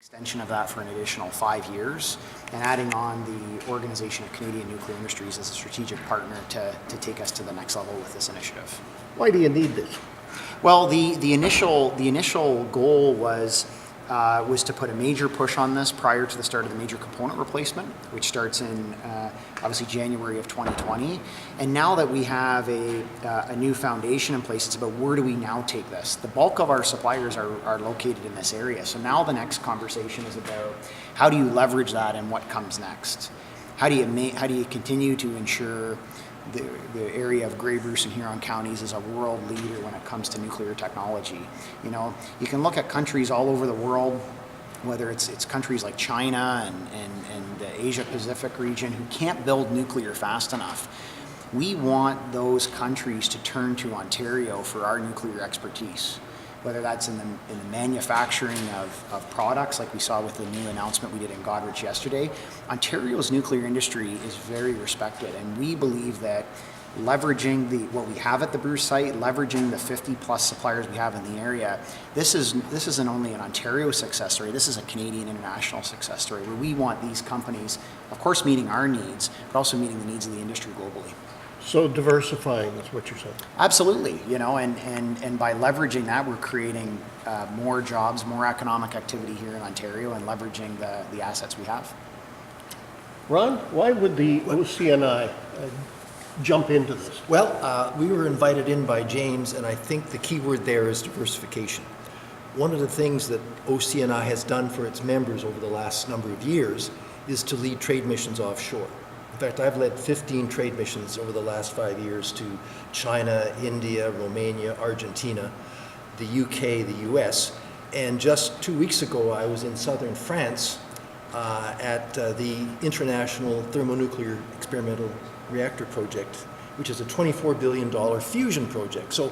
Extension of that for an additional 5 years, and adding on the Organization of Canadian Nuclear Industries as a strategic partner to take us to the next level with this initiative. Why do you need this? Well, the initial goal was to put a major push on this prior to the start of the major component replacement, which starts in obviously January of 2020. And now that we have a new foundation in place, it's about where do we now take this? The bulk of our suppliers are located in this area. So now the next conversation is about how do you leverage that and what comes next? How do you continue to ensure the area of Grey Bruce and Huron counties is a world leader when it comes to nuclear technology? You know, you can look at countries all over the world, whether it's countries like China and the Asia Pacific region who can't build nuclear fast enough. We want those countries to turn to Ontario for our nuclear expertise, whether that's in the manufacturing of products, like we saw with the new announcement we did in Goderich yesterday. Ontario's nuclear industry is very respected, and we believe that leveraging what we have at the Bruce site, leveraging the 50 plus suppliers we have in the area, this isn't only an Ontario success story, this is a Canadian international success story where we want these companies, of course, meeting our needs, but also meeting the needs of the industry globally. So diversifying is what you're saying? Absolutely, you know, and by leveraging that, we're creating more jobs, more economic activity here in Ontario, and leveraging the assets we have. Ron, why would the OCNI jump into this? Well, we were invited in by James, and I think the key word there is diversification. One of the things that OCNI has done for its members over the last number of years is to lead trade missions offshore. In fact, I've led 15 trade missions over the last 5 years to China, India, Romania, Argentina, the UK, the US. And just 2 weeks ago, I was in southern France at the International Thermonuclear Experimental Reactor Project, which is a $24 billion fusion project. So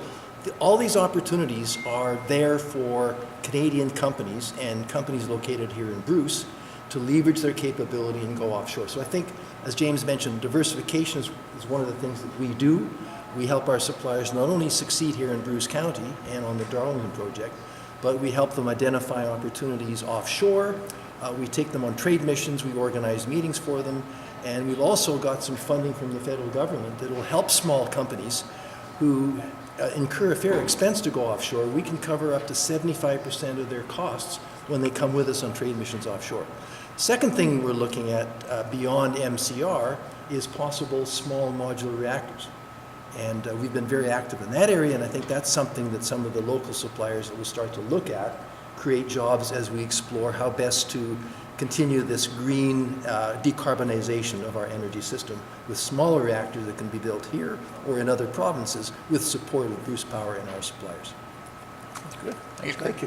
all these opportunities are there for Canadian companies and companies located here in Bruce to leverage their capability and go offshore. So I think, as James mentioned, diversification is one of the things that we do. We help our suppliers not only succeed here in Bruce County and on the Darlington project, but we help them identify opportunities offshore. We take them on trade missions, we organize meetings for them, and we've also got some funding from the federal government that will help small companies who incur a fair expense to go offshore. We can cover up to 75% of their costs when they come with us on trade missions offshore. Second thing we're looking at beyond MCR is possible small modular reactors. And we've been very active in that area, and I think that's something that some of the local suppliers that will start to look at, create jobs as we explore how best to continue this green decarbonization of our energy system with smaller reactors that can be built here or in other provinces with support of Bruce Power and our suppliers. That's good. Thank you.